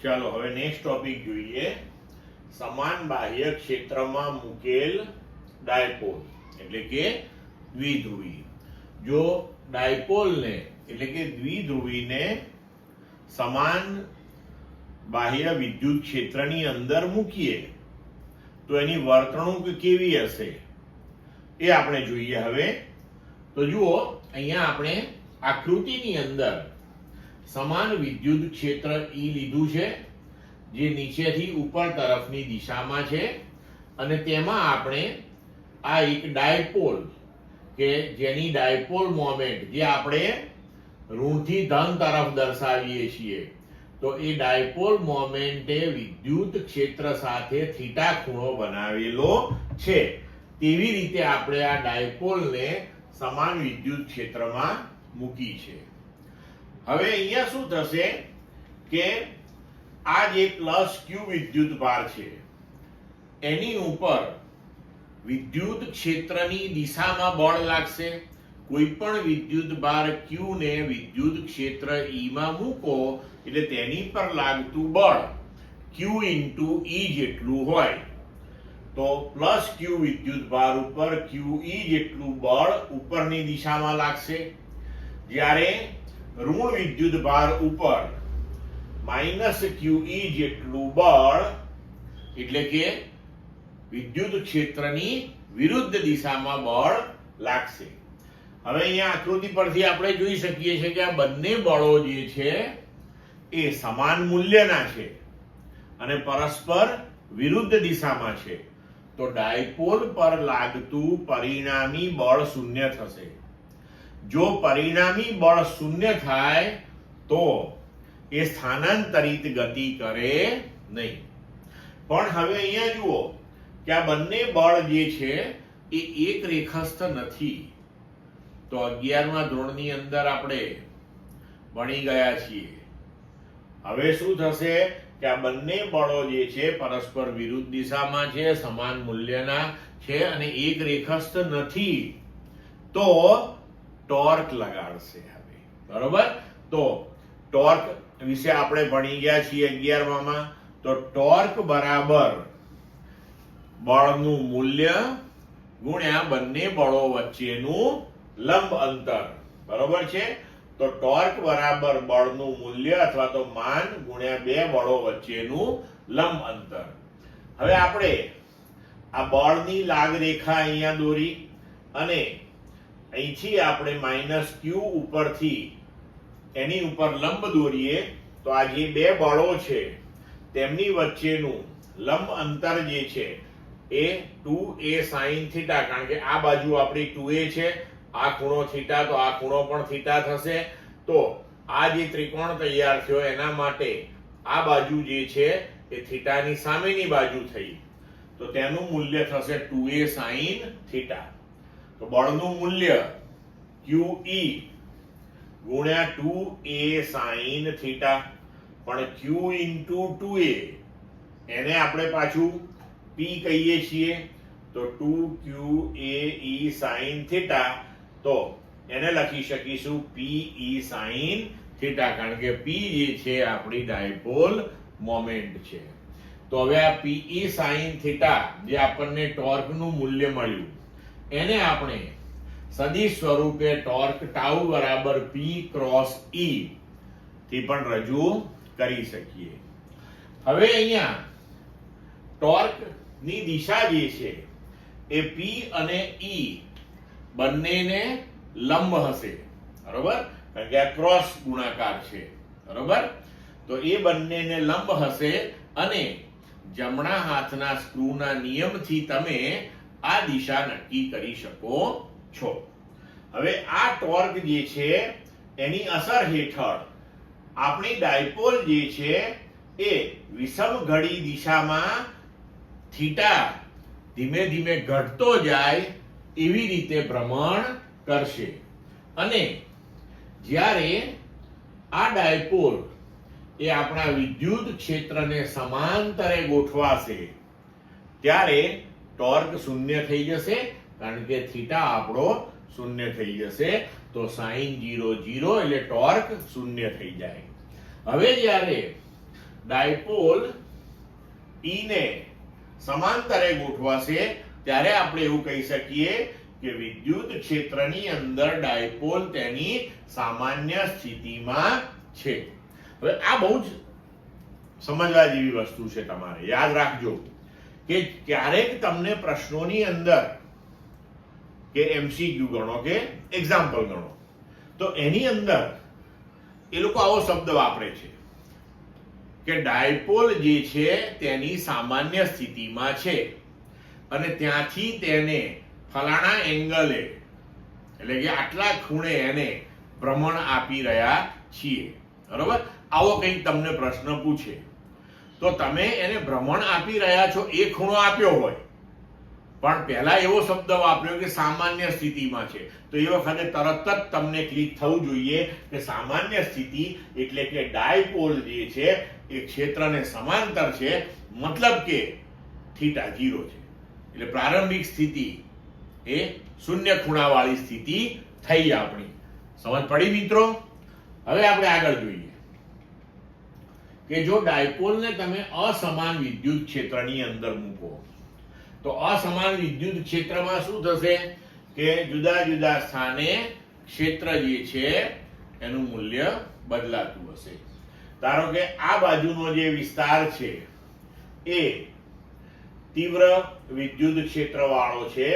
ચાલો હવે next topic જોઈએ. સમાન બાહ્ય ક્ષેત્રમાં મૂકેલ ડાયપોલ એટલે કે દ્વિધ્રુવી. જો ડાયપોલને એટલે કે દ્વિધ્રુવીને સમાન બાહ્ય વિદ્યુત ક્ષેત્રની અંદર મૂકીએ તો એની વર્તણૂક કેવી હશે એ આપણે જોઈએ. હવે તો જુઓ, અહીંયા આપણે આકૃતિની અંદર સમાન વિદ્યુત ક્ષેત્ર E લીધું છે, જે નીચેથી ઉપર તરફની દિશામાં છે, અને તેમાં આપણે આ એક ડાયપોલ કે જેની ડાયપોલ મોમેન્ટ જે આપણે ઋણથી ધન તરફ દર્શાવીએ છીએ, તો એ ડાયપોલ મોમેન્ટે વિદ્યુત ક્ષેત્ર સાથે થીટા ખૂણો બનાવેલો છે. તેવી રીતે આપણે આ ડાયપોલને સમાન વિદ્યુત ક્ષેત્રમાં મૂકી છે. હવે અહીંયા શું થશે કે આ જે પ્લસ ક્યુ વિદ્યુત ભાર છે એની ઉપર વિદ્યુત ક્ષેત્રની દિશામાં બળ લાગશે. કોઈ પણ વિદ્યુત ભાર Q ને વિદ્યુત ક્ષેત્ર E માં મૂકો એટલે તેની પર લાગતું બળ Q × E જેટલું હોય. તો પ્લસ Q વિદ્યુત ભાર ઉપર QE જેટલું બળ ઉપરની દિશામાં લાગશે, જ્યારે ઋણ વિદ્યુત ભાર ઉપર -QE જેટલું બળ એટલે કે વિદ્યુત ક્ષેત્રની વિરુદ્ધ દિશામાં બળ લાગશે. હવે અહીંયા આકૃતિ પરથી આપણે જોઈ શકીએ છીએ કે આ બંને બળો જે છે એ સમાન મૂલ્યના છે અને પરસ્પર વિરુદ્ધ દિશામાં છે. તો ડાયપોલ પર લાગતું પરિણામી બળ શૂન્ય થશે. જો પરિણામી બળ શૂન્ય થાય તો એ સ્થાનાંતરિત ગતિ કરે નહીં. પણ હવે અહીંયા જુઓ કે આ બંને બળ જે છે એ એક રેખાસ્થ નથી. તો 11મા ધોરણની અંદર આપણે ભણી ગયા છીએ. હવે શું થશે કે આ બંને બળો જે છે પરસ્પર વિરુદ્ધ દિશામાં છે, સમાન મૂલ્યના છે અને એક રેખાસ્થ નથી. તો ટોર્ક લગાડશે. હવે બરોબર, તો ટોર્ક વિશે આપણે ભણી ગયા છીએ 11માં. તો ટોર્ક બરાબર બળનું મૂલ્ય ગુણ્યા બંને બળો વચ્ચેનું લંબ અંતર. બરોબર છે. તો ટોર્ક બરાબર બળનું મૂલ્ય અથવા તો માન ગુણ્યા બે બળો વચ્ચેનું લંબ અંતર. હવે આપણે આ બળની લાગ રેખા અહીંયા દોરી અને અહીંથી આપણે -Q ઉપરથી એની ઉપર લંબ દોરીએ તો આ જે બે બળો છે તેમની વચ્ચેનું લંબ અંતર જે છે એ 2a sin θ, કારણ કે આ બાજુ આપણી 2a છે, આ ખૂણો થીટા, તો આ ખૂણો પણ થીટા થશે. તો આ જે ત્રિકોણ તૈયાર થયો એના માટે આ બાજુ જે છે એ થીટાની સામેની બાજુ થઈ, તો તેનું મૂલ્ય થશે 2a sin θ. તો બળનું મૂલ્ય QE ગુણ્યા 2a sin θ, પણ Q × 2a એને આપણે પાછું P કહીએ છીએ, તો 2QAE sin θ, તો એને લખી શકીશું PE sin θ, કારણ કે P જે છે આપણી ડાયપોલ મોમેન્ટ છે. તો હવે આ PE sin θ જે આપણને ટોર્કનું મૂલ્ય મળ્યું એને આપણે સદિશ સ્વરૂપે ટોર્ક ટાઉ બરાબર P × E થી પણ રજૂ કરી શકીએ. હવે અહીંયા ટોર્ક ની દિશા જે છે એ P અને E બંનેને લંબ હશે. બરોબર, કારણ કે આ ક્રોસ ગુણાકાર છે. બરોબર, તો એ બંનેને લંબ હશે અને જમણા હાથના સ્ક્રૂના નિયમથી તમે આ દિશા નક્કી કરી શકો છો. હવે આ ટોર્ક જે છે એની અસર હેઠળ આપણી ડાયપોલ જે છે એ વિષમ ઘડી દિશામાં થીટા ધીમે ધીમે ઘટતો જાય એવી રીતે ભ્રમણ કરશે. અને જ્યારે આ ડાયપોલ એ આપણા વિદ્યુત ક્ષેત્રને સમાંતરે ગોઠવાશે ત્યારે ટોર્ક શૂન્ય થઈ જશે, કારણ કે થીટા આપણો શૂન્ય થઈ જશે. તો sin 0 0 એટલે ટોર્ક શૂન્ય થઈ જાય. હવે જ્યારે ડાયપોલ E ને સમાંતરે ગોઠવાશે ત્યારે આપણે એવું કહી શકીએ કે વિદ્યુત ક્ષેત્રની અંદર ડાયપોલ તેની સામાન્ય સ્થિતિમાં છે. હવે આ બહુ જ સમજવા જેવી વસ્તુ છે. તમારે યાદ રાખજો કે ક્યારેક તમને પ્રશ્નોની અંદર કે MCQ ગણો કે એક્ઝામ્પલ ગણો તો એની અંદર એ લોકો આવો શબ્દ વાપરે છે કે ડાયપોલ જે છે તેની સામાન્ય સ્થિતિમાં છે અને ત્યાંથી તેને ફલાણા એંગલે એટલે કે આટલા ખૂણે એને ભ્રમણ આપી રહ્યા છીએ. બરોબર? આવો કંઈક તમને પ્રશ્ન પૂછે તો તમે એને ભ્રમણ આપી રહ્યા છો એ ખૂણો આપ્યો હોય પણ પહેલા એવો શબ્દ વાપર્યો કે સામાન્ય સ્થિતિમાં છે તો એ વખતે તરત જ તમને ક્લિક થવું જોઈએ કે સામાન્ય સ્થિતિ એટલે કે ડાયપોલ જે છે એ ક્ષેત્રને સમાંતર છે, મતલબ કે થીટા 0 છે. એટલે પ્રારંભિક સ્થિતિ એ શૂન્ય ખૂણાવાળી સ્થિતિ થઈ આપણી. સમજ પડી મિત્રો? હવે આપણે આગળ જોઈએ કે જો ડાયપોલને તમે અસમાન વિદ્યુત ક્ષેત્રની અંદર મૂકો તો અસમાન વિદ્યુત ક્ષેત્રમાં શું થશે કે જુદા જુદા સ્થાને ક્ષેત્ર જે છે એનું મૂલ્ય બદલાતું હશે. ધારો કે આ બાજુનો જે વિસ્તાર છે એ તીવ્ર વિદ્યુત ક્ષેત્ર વાળો છે,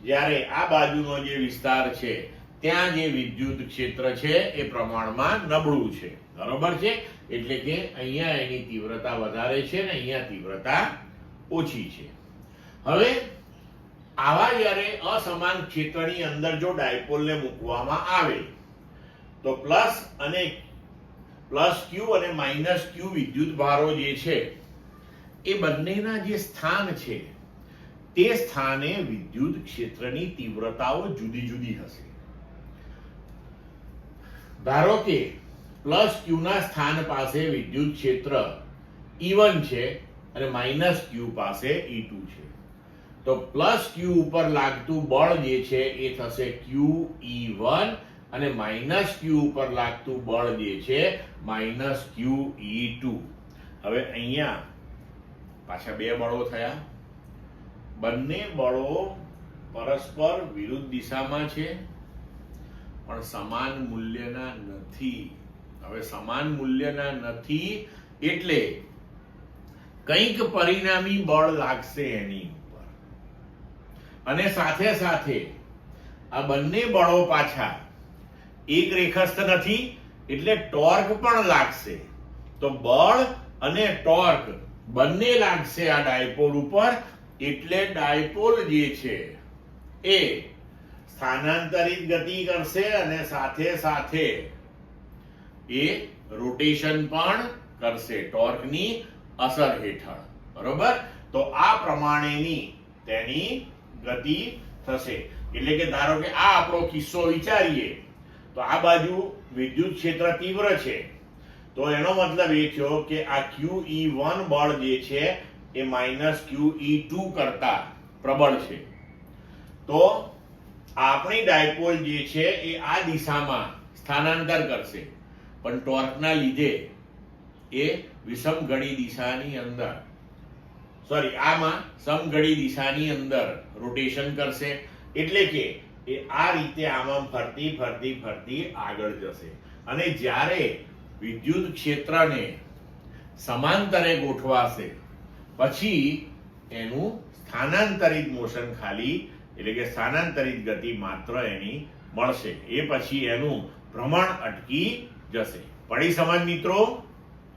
જ્યારે આ બાજુનો જે વિસ્તાર છે ત્યાં જે વિદ્યુત ક્ષેત્ર છે એ પ્રમાણમાં નબળું છે. બરોબર છે? એટલે કે અહીંયા એની તીવ્રતા વધારે છે ને અહીંયા તીવ્રતા ઓછી છે. હવે આવા જ્યારે અસમાન ક્ષેત્રની અંદર જો ડાયપોલને મૂકવામાં આવે તો પ્લસ Q અને માઇનસ Q વિદ્યુત ભારો જે છે એ બંનેના જે સ્થાન છે તે સ્થાને વિદ્યુત ક્ષેત્રની તીવ્રતાઓ જુદી જુદી હશે. ધારો કે પ્લસ Q ના સ્થાન પાસે વિદ્યુત ક્ષેત્ર E1 છે અને માઇનસ Q પાસે E2 છે તો પ્લસ Q ઉપર લાગતું બળ જે છે એ થશે QE1 અને માઇનસ Q ઉપર લાગતું બળ જે છે માઇનસ QE2. હવે અહીંયા પાછા બે બળો થયા. બંને બળો પરસ્પર વિરુદ્ધ દિશામાં છે પણ સમાન મૂલ્યના નથી. હવે સમાન મૂલ્યના નથી એટલે કંઈક પરિણામી બળ લાગશે એની ઉપર અને સાથે સાથે આ બંને બળો પાછા એક રેખસ્થ નથી એટલે ટોર્ક પણ લાગશે. તો બળ અને ટોર્ક બંને લાગશે આ ડાયપોલ ઉપર એટલે ડાયપોલ જે છે એ સ્થાનાંતરિત ગતિ કરશે અને સાથે સાથે એ રોટેશન પણ કરશે ટોર્કની અસર હેઠળ. બરોબર? તો આ પ્રમાણેની તેની ગતિ થશે. એટલે કે ધારો કે આ આપણો કિસ્સો વિચારીએ તો આ બાજુ વિદ્યુત ક્ષેત્ર તીવ્ર છે તો એનો મતલબ એ થયો કે આ QE1 બળ જે છે એ માઇનસ QE2 કરતા પ્રબળ છે. તો આપણી ડાયપોલ જે છે એ આ દિશામાં સ્થાનાંતર કરશે પણ ટોર્કના લીધે એ વિષમઘડી દિશાની અંદર આમાં સમઘડી દિશાની અંદર રોટેશન કરશે એટલે કે એ આ રીતે આમાં ફરતી ફરતી ફરતી આગળ જશે અને જ્યારે વિદ્યુત ક્ષેત્રને સમાંતરે ગોઠવાશે પછી એનું સ્થાનાંતરિત મોશન ખાલી એટલે કે સ્થાનાંતરિત ગતિ માત્ર એની મળશે. એ પછી એનું ભ્રમણ અટકી જશે. પડી સમજ મિત્રો?